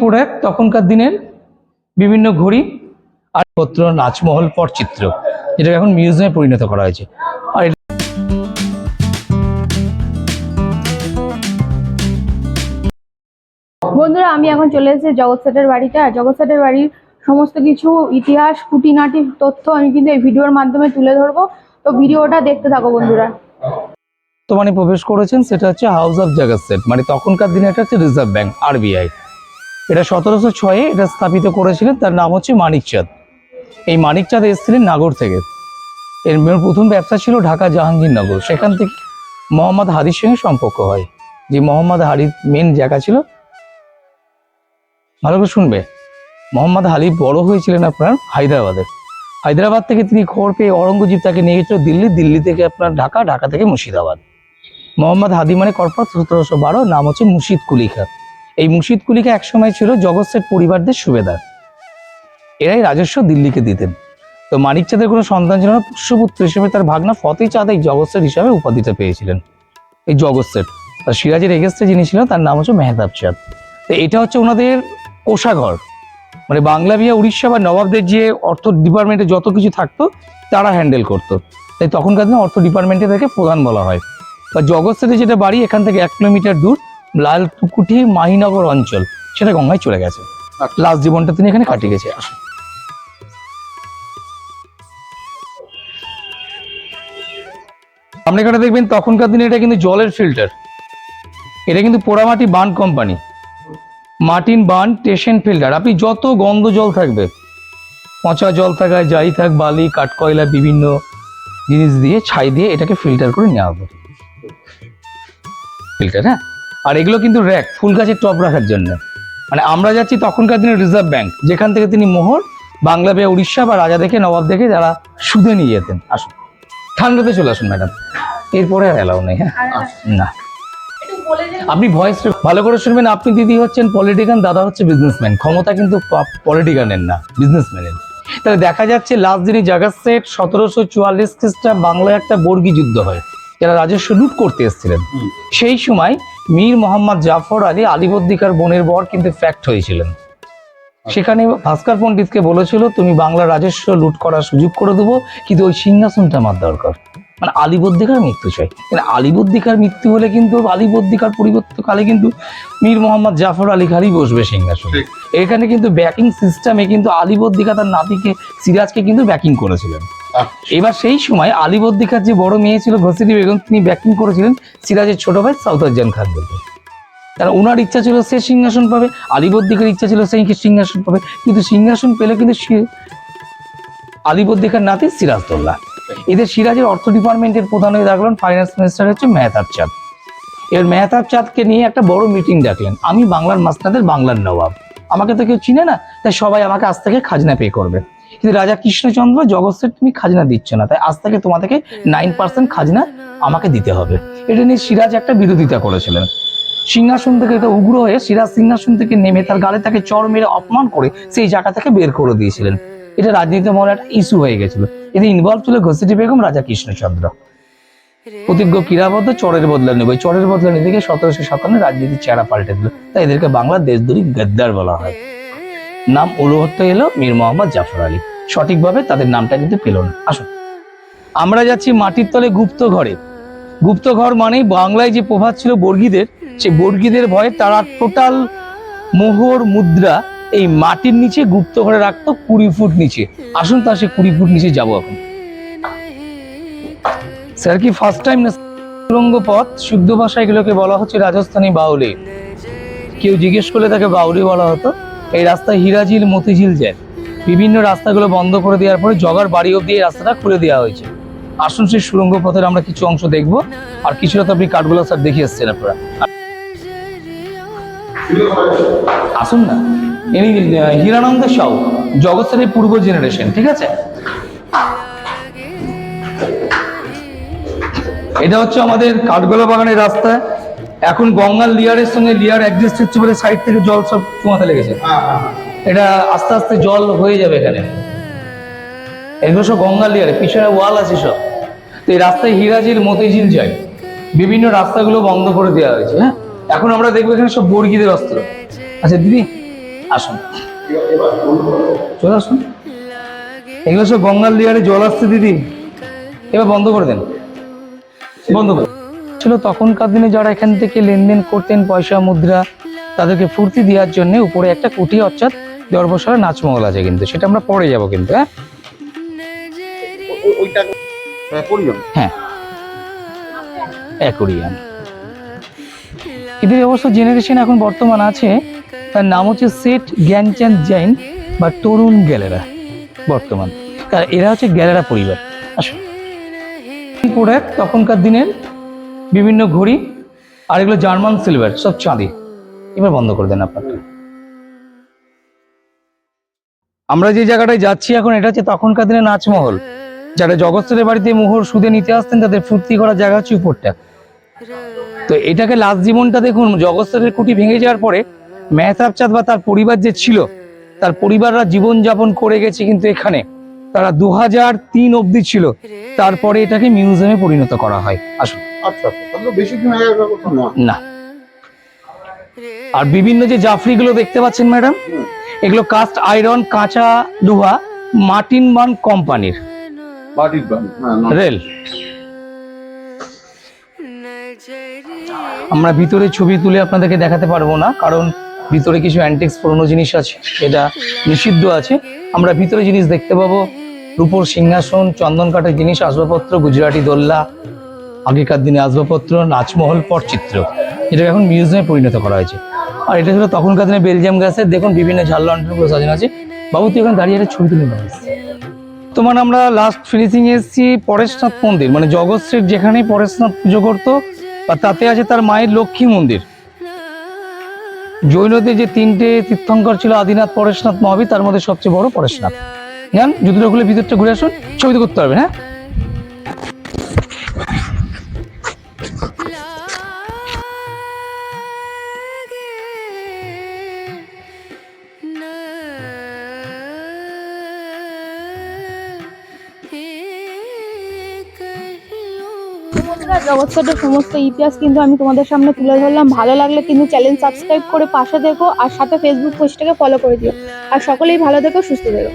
Product, তখনকার দিনের বিভিন্ন ঘড়ি আর পত্র, নাচমহল, পটচিত্র, যেটাকে এখন মিউজিয়ামে পরিণত করা হয়েছে। আর বন্ধুরা, আমি এখন চলে এসেছি জগৎ সেটের বাড়িতে। আর জগৎ সেটের বাড়ির সমস্ত কিছু ইতিহাস, খুঁটিনাটি তথ্য আমি কিন্তু এই ভিডিওর মাধ্যমে তুলে ধরবো। তো ভিডিওটা দেখতে থাকো বন্ধুরা। বর্তমানে প্রবেশ করেছেন, সেটা হচ্ছে হাউস অফ জগৎ সেট, মানে তখনকার দিনে এটা হচ্ছে রিজার্ভ ব্যাংক, RBI। এটা 1706-এ এটা স্থাপিত করেছিলেন, তার নাম হচ্ছে মানিকচাঁদ। এই মানিকচাঁদ এসেছিলেন নাগর থেকে। এর প্রথম ব্যবসা ছিল ঢাকা জাহাঙ্গীরনগর, সেখান থেকে মোহাম্মদ হাদির সঙ্গে সম্পর্ক হয়। যে মোহাম্মদ হাদির মেন জায়গা ছিল, ভালো করে শুনবে, মোহাম্মদ আলী বড় হয়েছিলেন আপনার হায়দ্রাবাদে। হায়দ্রাবাদ থেকে তিনি খবর পেয়ে অরঙ্গজীব তাকে নিয়ে গেছিল দিল্লি, দিল্লি থেকে আপনার ঢাকা, ঢাকা থেকে মুর্শিদাবাদ। মোহাম্মদ হাদি মানে কর্পোরাত 1712, নাম হচ্ছে মুর্শিদ কুলি খাঁ। এই মুর্শিদ কুলি খাঁ একসময় ছিল জগৎ সেট পরিবারদের সুবেদার। এরাই রাজস্ব দিল্লিকে দিতেন। তো মানিকচাঁদের কোনো সন্তান ছিল না, পুষ্যপুত্র হিসেবে তার ভাগনা ফতেহ চাঁদ এই জগৎ সেট হিসাবে উপাধিটা পেয়েছিলেন। এই জগৎ সেট আর সিরাজের এগেস্টে যিনি ছিলেন তার নাম হচ্ছে মেহতাব চাঁদ। তো এটা হচ্ছে ওনাদের কোষাঘর, মানে বাংলা, বিহার, উড়িষ্যা বা নবাবদের যে অর্থ ডিপার্টমেন্টে যত কিছু থাকতো তারা হ্যান্ডেল করতো। তাই তখনকার দিনে অর্থ ডিপার্টমেন্টে তাকে প্রধান বলা হয়। বা জগৎ সেটের যেটা বাড়ি এখান থেকে 1 কিলোমিটার দূর, লালকুঠি মাহিনগর অঞ্চল, সেটা গঙ্গায় চলে গেছে। লাস্ট জীবনটা তিনি এখানে কাটিয়ে গেছে। আপনি এখানে দেখবেন তখনকার দিনে এটা কিন্তু জলের ফিল্টার। এটা কিন্তু পোড়ামাটি বান কোম্পানি, মার্টিন বান টেশন ফিল্টার। আপনি যত গন্ধ জল থাকবে, পচা জল থাকায়, যাই থাক, বালি, কাঠকয়লা, বিভিন্ন জিনিস দিয়ে, ছাই দিয়ে এটাকে ফিল্টার করে নেওয়া হবে। ফিল্টার, হ্যাঁ। আর এগুলো কিন্তু র্যাক, ফুল গাছের টব রাখার জন্য। মানে আমরা যাচ্ছি তখনকার দিনে রিজার্ভ ব্যাংক, যেখান থেকে তিনি মোহর বাংলা, বিহার, উড়িষ্যা বা রাজা দেখে, নবাব দেখে যারা সুদে নিয়ে যেতেন। আসুন, ঠান্ডাতে চলে আসুন ম্যাডাম, এরপরে আর এলাও নেই। হ্যাঁ, না, আপনি ভয়েস ভালো করে শুনবেন। আপনি দিদি হচ্ছেন পলিটিক্যান, দাদা হচ্ছে বিজনেসম্যান। ক্ষমতা কিন্তু পলিটিক্যানের না, বিজনেসম্যানের। তাহলে দেখা যাচ্ছে লাস্ট দিনই জগৎ সেট 1744 খ্রিস্টাব্দে বাংলায় একটা বর্গী যুদ্ধ হয়, যারা রাজস্ব লুট করতে এসেছিলেন। সেই সময় মীর মোহাম্মদ জাফর আলী, আলিবর্দিকার বোনের বর, কিন্তু ফ্যাক্ট হয়েছিলেন। সেখানে ভাস্কর পণ্ডিতকে বলেছিল, তুমি বাংলা রাজস্ব লুট করার সুযোগ করে দেবো, কিন্তু ওই সিংহাসনটা আমার দরকার। মানে আলিবর্দিকার মৃত্যু চাই। মানে আলিবর্দিকার মৃত্যু হলে কিন্তু আলিবর্দিকার পরিবর্তকালে কিন্তু মীর মোহাম্মদ জাফর আলী খানই বসবে সিংহাসনে। এখানে কিন্তু ব্যাকিং সিস্টেমে কিন্তু আলিবর্দিকা তার নাতিকে সিরাজকে কিন্তু ব্যাকিং করেছিলেন। এবার সেই সময় আলিবর্দিকার যে বড় মেয়ে ছিল ঘসিটি বেগম, তিনি ব্যাকিং করেছিলেন সিরাজের ছোট ভাই সাউদারজান খান বলতে। কারণ ওনার ইচ্ছা ছিল সে সিংহাসন পাবে, আলিবর্দিকার ইচ্ছা ছিল সেই সিংহাসন পাবে, কিন্তু সিংহাসন পেলে কিন্তু আলিবর্দিকার নাতি সিরাজদৌল্লা। এদের সিরাজের অর্থ ডিপার্টমেন্টের প্রধান হয়ে থাকলেন ফাইন্যান্স মিনিস্টার হচ্ছে মেহতাব চাঁদ। এর মেহতাব চাঁদকে নিয়ে একটা বড় মিটিং ডাকলেন। আমি বাংলার মাস্তাদের বাংলার নবাব, আমাকে তো কেউ চিনে না, তাই সবাই আমাকে আজ থেকে খাজনা পে করবে। কিন্তু রাজা কৃষ্ণচন্দ্র, জগৎ সেট তুমি খাজনা দিচ্ছ না, তাই আজ থেকে তোমাদেরকে 9% খাজনা আমাকে দিতে হবে। এটা নিয়ে সিরাজ একটা বিরোধিতা করেছিলেন। সিংহাসন থেকে এটা উগ্র হয়ে সিরাজ সিংহাসন থেকে নেমে তার গালে তাকে চড় মেরে অপমান করে সেই জায়গা থেকে বের করে দিয়েছিলেন। এটা রাজনীতি মহলে একটা ইস্যু হয়ে গেছিল। এতে ইনভলভ ছিল ঘসিটি বেগম, রাজা কৃষ্ণচন্দ্র। প্রতিজ্ঞ কিরাবদ্ধ, চরের বদলা নেবে, চরের বদলা নিতে গিয়ে 1757 রাজনীতির চেহারা পাল্টে দিল। তাই এদেরকে বাংলার দেশদ্রোহী গদ্দার বলা হয়। নাম উলহত্ত এলো মীর মোহাম্মদ জাফর আলী, সঠিকভাবে তাদের নামটা কিন্তু পেল না। আসুন, আমরা যাচ্ছি মাটির তলে গুপ্ত ঘরে। গুপ্ত ঘর মানে বাংলায় যে প্রভাব ছিল বর্গীদের, সেই বর্গীদের ভয়ে তারা টোটাল মোহর, মুদ্রা এই মাটির নিচে গুপ্ত ঘরে রাখতো 20 ফুট নিচে। আসুন, তার সে 20 ফুট নিচে যাবো এখন। স্যার কি ফার্স্ট টাইম না? সুরঙ্গ পথ, শুদ্ধ ভাষায় এগুলোকে বলা হচ্ছে রাজস্থানী বাউলি। কেউ জিজ্ঞেস করলে তাকে বাউলি বলা হতো। এই রাস্তায় হীরাঝিল, মতিঝিল যায়। বিভিন্ন রাস্তাগুলো বন্ধ করে দেওয়ার পরে জগার বাড়ি অব্দি এই রাস্তাটা খুলে দেওয়া হয়েছে। আসুন, সেই সুরঙ্গ পথের আমরা কিছু অংশ দেখবো, আর কিছুটা তো আপনি কাঠগোলা স্যার দেখিয়ে এসছেন আপনারা। আসুন না, ইনি হীরানন্দ সাউ, জগৎ সেটের পূর্ব জেনারেশন, ঠিক আছে। এটা হচ্ছে আমাদের কাঠগোলা বাগানের রাস্তা। এখন গঙ্গার লিয়ারের সঙ্গে লিয়ার অ্যাডজাস্ট হচ্ছে বলে সাইড থেকে জল সব চুমাতে লেগেছে। এটা আস্তে আস্তে জল হয়ে যাবে এখানে। এগুলো সব গঙ্গার লিয়ারে, পিছনে ওয়াল আছে সব। তো এই রাস্তায় হীরাঝিল, মতিঝিল যায়। বিভিন্ন রাস্তাগুলো বন্ধ করে দেওয়া হয়েছে। হ্যাঁ, এখন আমরা দেখবো এখানে সব বর্গীদের অস্ত্র। আচ্ছা দিদি, আসুন, চলে আসুন। এগুলো সব গঙ্গার লিয়ারে জল আসছে দিদি, এবার বন্ধ করে দেন, বন্ধ করে ছিল। তখনকার দিনে যারা এখান থেকে লেনদেন করতেন পয়সা মুদ্রা, তাদেরকে ফুর্তি দেওয়ার জন্য উপরে একটা কুটি অর্থাৎ দরবসারা নাচমহল আছে, কিন্তু সেটা আমরা পরে যাব কিন্তু। হ্যাঁ, অ্যাকোরিয়াম। এদের অবশ্য জেনারেশন এখন বর্তমান আছে, তার নাম হচ্ছে সেট জ্ঞানচাঁদ জৈন বা তরুণ গ্যালেরা বর্তমান। আর এরা হচ্ছে গ্যালেরা পরিবার। আসলে প্রোডাক্ট তখনকার দিনের বিভিন্ন ঘড়ি, আর এগুলো জার্মান সিলভার, সব চাঁদি। এবার বন্ধ করে দেন আপনাকে। আমরা যে জায়গাটায় যাচ্ছি এখন, এটা হচ্ছে তখনকার দিনের নাচমহল। যারা জগৎসের বাড়িতে মোহর সুদে নিতে আসতেন তাদের ফুর্তি করার জায়গা হচ্ছে উপরটা। তো এটাকে লাস্ট জীবনটা দেখুন, জগৎসের কুটি ভেঙে যাওয়ার পরে মেহতাব চাঁদ বা তার পরিবার যে ছিল, তার পরিবাররা জীবনযাপন করে গেছে কিন্তু এখানে। তারা 2003 অবধি ছিল, তারপরে এটাকে মিউজিয়ামে পরিণত করা হয়। আসুন। আচ্ছা, তাহলে বেশি দিন আগের কথা নয়। না, আর বিভিন্ন যে জাফরিগুলো দেখতে পাচ্ছেন ম্যাডাম, এগুলো কাস্ট আয়রন, কাঁচা লোহা, মার্টিন বান কোম্পানির বাড়ির বাড়ি, হ্যাঁ, না। রেল। আমরা ভিতরে ছবি তুলে আপনাদেরকে দেখাতে পারবো না, কারণ ভিতরে কিছু অ্যান্টিক্স পুরনো জিনিস আছে, এটা নিষিদ্ধ আছে। আমরা ভিতরে জিনিস দেখতে পাবো, রূপোর সিংহাসন, চন্দন কাঠের জিনিস, আসবাবপত্র, গুজরাটি দোল্লা, আগেকার দিনে আসবাবপত্র, নাচমহল, পটচিত্র। এটাকে এখন মিউজিয়ামে পরিণত করা হয়েছে। আর এটা ছিল তখনকার দিনে বেলজিয়াম গ্যাসের। দেখুন বিভিন্ন ঝাল লন্ঠনগুলো সাজানো আছে। বাবু তুই এখানে দাঁড়িয়ে একটা ছবি তুলে নিয়ে আসছি। তোমার আমরা লাস্ট ফিনিশিং এসেছি পরেশনাথ মন্দির, মানে জগৎশ্রীর যেখানে পরেশনাথ পুজো করতো, আর তাতে আছে তার মায়ের লক্ষ্মী মন্দির। জৈনদের যে 3টে তীর্থঙ্কর ছিল, আদিনাথ, পরেশনাথ, মহাবীর, তার মধ্যে সবচেয়ে বড় পরেশনাথ। জান জুতোটা খুলে ভিতরটা ঘুরে আসুন, ছবি তো করতে পারবেন। হ্যাঁ, জগৎ সেটের সমস্ত ইতিহাস কিন্তু আমি তোমাদের সামনে তুলে ধরলাম। ভালো লাগলে কিন্তু চ্যানেল সাবস্ক্রাইব করে পাশে দেখো, আর সাথে ফেসবুক পেজটাকে ফলো করে দিও। আর সকলেই ভালো থেকো, সুস্থ থেকো।